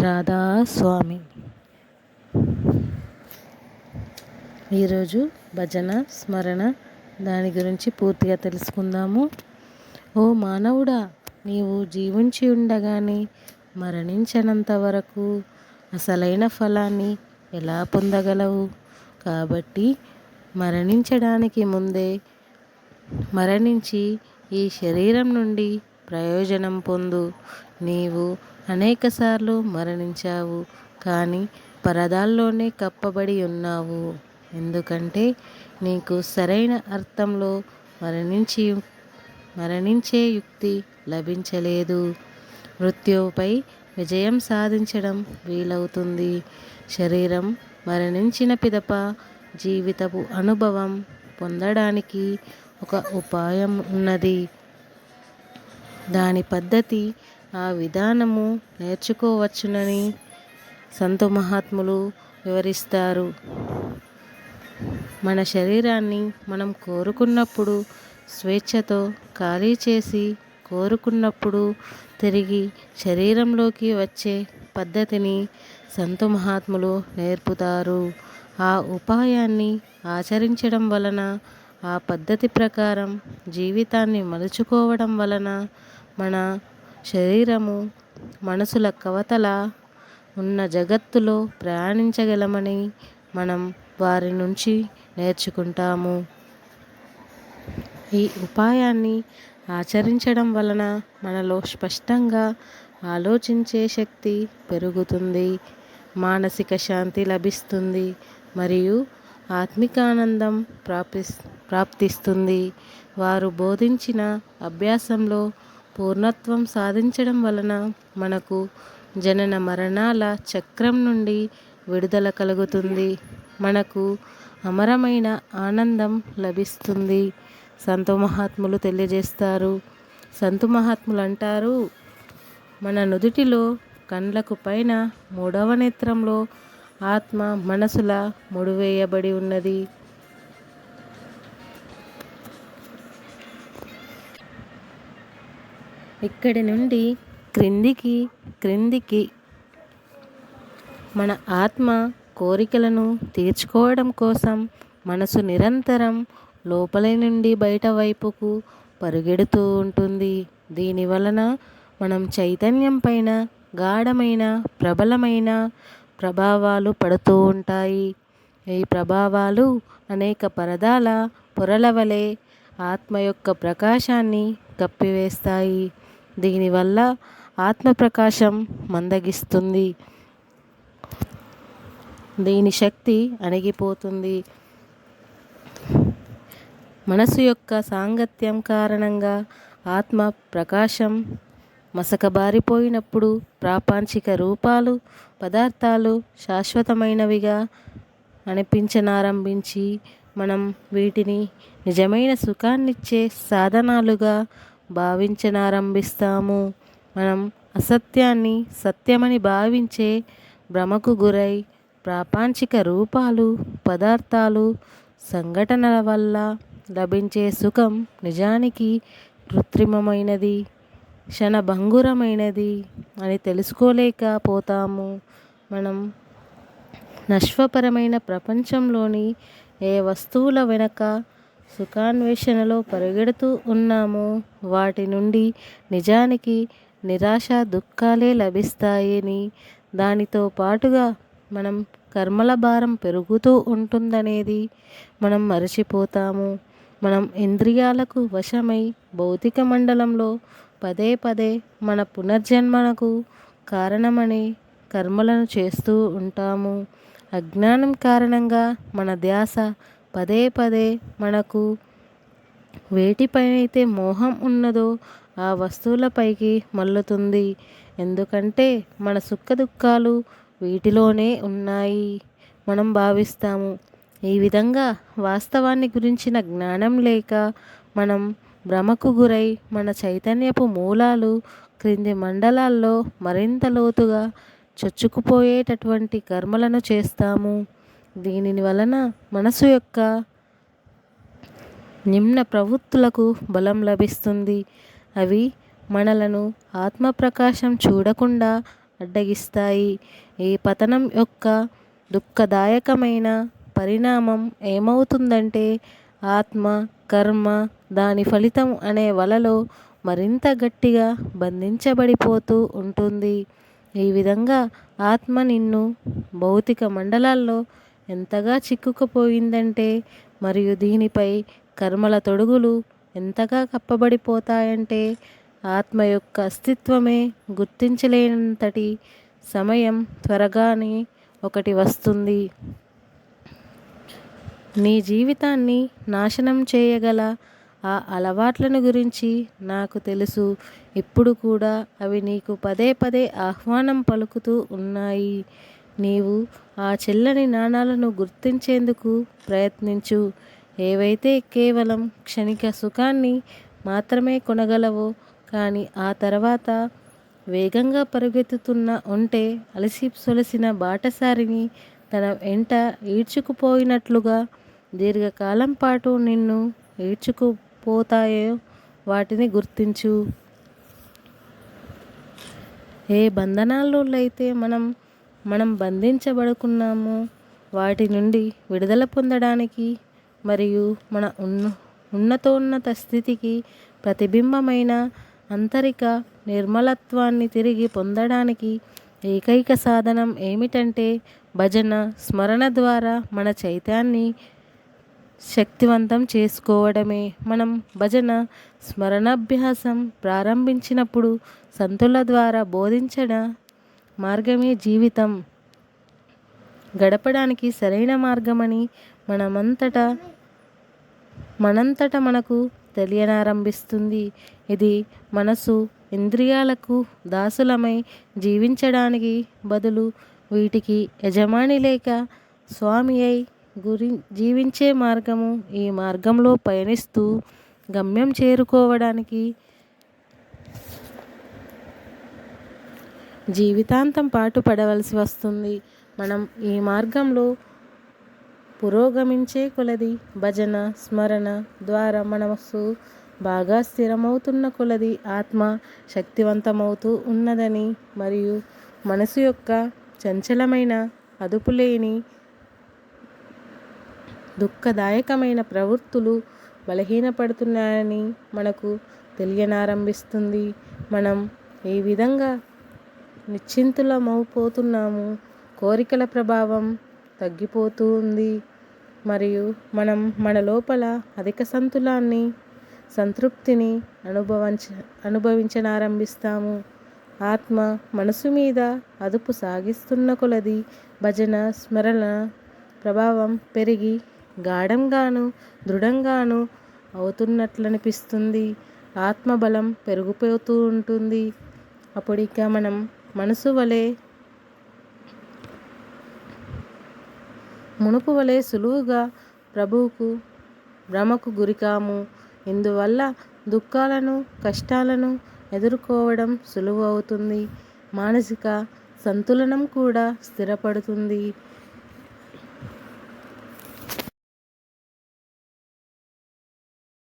రాధాస్వామి. ఈరోజు భజన స్మరణ దాని గురించి పూర్తిగా తెలుసుకుందాము. ఓ మానవుడా, నీవు జీవించి ఉండగానే మరణించనంత వరకు అసలైన ఫలాన్ని ఎలా పొందగలవు? కాబట్టి మరణించడానికి ముందే మరణించి ఈ శరీరం నుండి ప్రయోజనం పొందు. నీవు అనేకసార్లు మరణించావు, కానీ పరదాల్లోనే కప్పబడి ఉన్నావు. ఎందుకంటే నీకు సరైన అర్థంలో మరణించే యుక్తి లభించలేదు. మృత్యువుపై విజయం సాధించడం వీలవుతుంది. శరీరం మరణించిన పిదప జీవితపు అనుభవం పొందడానికి ఒక ఉపాయం ఉన్నది. దాని పద్ధతి, ఆ విధానము నేర్చుకోవచ్చునని సంతు మహాత్ములు వివరిస్తారు. మన శరీరాన్ని మనం కోరుకున్నప్పుడు స్వేచ్ఛతో ఖాళీ చేసి, కోరుకున్నప్పుడు తిరిగి శరీరంలోకి వచ్చే పద్ధతిని సంతు మహాత్ములు నేర్పుతారు. ఆ ఉపాయాన్ని ఆచరించడం వలన, ఆ పద్ధతి ప్రకారం జీవితాన్ని మలుచుకోవడం వలన మన శరీరము మనసుల కవతల ఉన్న జగత్తులో ప్రయాణించగలమని మనం వారి నుంచి నేర్చుకుంటాము. ఈ ఉపాయాన్ని ఆచరించడం వలన మనలో స్పష్టంగా ఆలోచించే శక్తి పెరుగుతుంది, మానసిక శాంతి లభిస్తుంది మరియు ఆత్మికానందం ప్రాప్తిస్తుంది. వారు బోధించిన అభ్యాసంలో పూర్ణత్వం సాధించడం వలన మనకు జనన మరణాల చక్రం నుండి విడుదల కలుగుతుంది. మనకు అమరమైన ఆనందం లభిస్తుంది. సంతు మహాత్ములు తెలియజేస్తారు. సంతు మహాత్ములు అంటారు, మన నుదుటిలో కండ్లకు పైన మూడవ నేత్రంలో ఆత్మ మనసుల ముడివేయబడి ఉన్నది. ఇక్కడి నుండి క్రిందికి మన ఆత్మ కోరికలను తీర్చుకోవడం కోసం మనసు నిరంతరం లోపలి నుండి బయట వైపుకు పరుగెడుతూ ఉంటుంది. దీని వలన మనం చైతన్యం పైన గాఢమైన ప్రబలమైన ప్రభావాలు పడుతూ ఉంటాయి. ఈ ప్రభావాలు అనేక పరదాల పొరల వలె ఆత్మ యొక్క ప్రకాశాన్ని కప్పివేస్తాయి. దీనివల్ల ఆత్మప్రకాశం మందగిస్తుంది, దీని శక్తి అణిగిపోతుంది. మనసు యొక్క సాంగత్యం కారణంగా ఆత్మ ప్రకాశం మసకబారిపోయినప్పుడు ప్రాపంచిక రూపాలు, పదార్థాలు శాశ్వతమైనవిగా అనిపించనారంభించి మనం వీటిని నిజమైన సుఖాన్నిచ్చే సాధనాలుగా భావించనారంభిస్తాము. మనం అసత్యాన్ని సత్యమని భావించే భ్రమకు గురై ప్రాపంచిక రూపాలు, పదార్థాలు, సంఘటనల వల్ల లభించే సుఖం నిజానికి కృత్రిమమైనది, క్షణభంగురమైనది అని తెలుసుకోలేకపోతాము. మనం నశ్వరమైన ప్రపంచంలోని ఏ వస్తువుల వెనక సుఖాన్వేషణలో పరిగెడుతూ ఉన్నామో వాటి నుండి నిజానికి నిరాశ, దుఃఖాలే లభిస్తాయని, దానితో పాటుగా మనం కర్మల భారం పెరుగుతూ ఉంటుందనేది మనం మరచిపోతాము. మనం ఇంద్రియాలకు వశమై భౌతిక మండలంలో పదే పదే మన పునర్జన్మనకు కారణమనే కర్మలను చేస్తూ ఉంటాము. అజ్ఞానం కారణంగా మన ధ్యాస పదే పదే మనకు వేటిపైనైతే మోహం ఉన్నదో ఆ వస్తువులపైకి మల్లుతుంది. ఎందుకంటే మన సుఖ దుఃఖాలు వీటిలోనే ఉన్నాయి మనం భావిస్తాము. ఈ విధంగా వాస్తవాన్ని గురించిన జ్ఞానం లేక మనం భ్రమకు గురై మన చైతన్యపు మూలాలు క్రింది మండలాల్లో మరింత లోతుగా చొచ్చుకుపోయేటటువంటి కర్మలను చేస్తాము. దీని వలన మనసు యొక్క నిమ్న ప్రవృత్తులకు బలం లభిస్తుంది. అవి మనలను ఆత్మప్రకాశం చూడకుండా అడ్డగిస్తాయి. ఈ పతనం యొక్క దుఃఖదాయకమైన పరిణామం ఏమవుతుందంటే ఆత్మ, కర్మ, దాని ఫలితం అనే వలలో మరింత గట్టిగా బంధించబడిపోతూ ఉంటుంది. ఈ విధంగా ఆత్మ నిన్ను భౌతిక మండలాల్లో ఎంతగా చిక్కుకుపోయిందంటే మరియు దీనిపై కర్మల తొడుగులు ఎంతగా కప్పబడిపోతాయంటే ఆత్మ యొక్క అస్తిత్వమే గుర్తించలేనంతటి సమయం త్వరగానే ఒకటి వస్తుంది. నీ జీవితాన్ని నాశనం చేయగల ఆ అలవాట్లను గురించి నాకు తెలుసు. ఇప్పుడు కూడా అవి నీకు పదే పదే ఆహ్వానం పలుకుతూ ఉన్నాయి. నీవు ఆ చెల్లని నాణాలను గుర్తించేందుకు ప్రయత్నించు. ఏవైతే కేవలం క్షణిక సుఖాన్ని మాత్రమే కొనగలవో కానీ ఆ తర్వాత వేగంగా పరుగెత్తుతున్న ఒంటె అలసి సొలసిన బాటసారిని తన వెంట ఈడ్చుకుపోయినట్లుగా దీర్ఘకాలం పాటు నిన్ను ఈడ్చుకుపోతాయో వాటిని గుర్తించు. ఏ బంధనాల్లో అయితే మనం బంధించబడుకున్నామో వాటి నుండి విడుదల పొందడానికి మరియు మన ఉన్నతోన్నత స్థితికి ప్రతిబింబమైన ఆంతరిక నిర్మలత్వాన్ని తిరిగి పొందడానికి ఏకైక సాధనం ఏమిటంటే భజన, స్మరణ ద్వారా మన చైతన్యాన్ని శక్తివంతం చేసుకోవడమే. మనం భజన, స్మరణాభ్యాసం ప్రారంభించినప్పుడు సంతుల ద్వారా బోధించిన మార్గమే జీవితం గడపడానికి సరైన మార్గమని మనంతట మనకు తెలియనారంభిస్తుంది. ఇది మనసు, ఇంద్రియాలకు దాసులమై జీవించడానికి బదులు వీటికి యజమాని లేక స్వామి అయి జీవించే మార్గము. ఈ మార్గంలో పయనిస్తూ గమ్యం చేరుకోవడానికి జీవితాంతం పాటు పడవలసి వస్తుంది. మనం ఈ మార్గంలో పురోగమించే కొలది భజన, స్మరణ ద్వారా మనసు బాగా స్థిరమవుతున్న కొలది ఆత్మ శక్తివంతమవుతూ ఉన్నదని మరియు మనసు యొక్క చంచలమైన అదుపులేని దుఃఖదాయకమైన ప్రవృత్తులు బలహీనపడుతున్నాయని మనకు తెలియనారంభిస్తుంది. మనం ఈ విధంగా నిశ్చింతులమైపోతున్నాము. కోరికల ప్రభావం తగ్గిపోతూ ఉంది మరియు మనం మన లోపల అధిక సంతృప్తిని అనుభవించనారంభిస్తాము. ఆత్మ మనసు మీద అదుపు సాగిస్తున్న కొలది భజన, స్మరణ ప్రభావం పెరిగి గాఢంగాను దృఢంగాను అవుతున్నట్లనిపిస్తుంది. ఆత్మబలం పెరిగిపోతూ ఉంటుంది. అప్పుడిక మనం మునుపు వలె సులువుగా భ్రమకు గురికాము. ఇందువల్ల దుఃఖాలను, కష్టాలను ఎదుర్కోవడం సులువు అవుతుంది. మానసిక సంతులనం కూడా స్థిరపడుతుంది.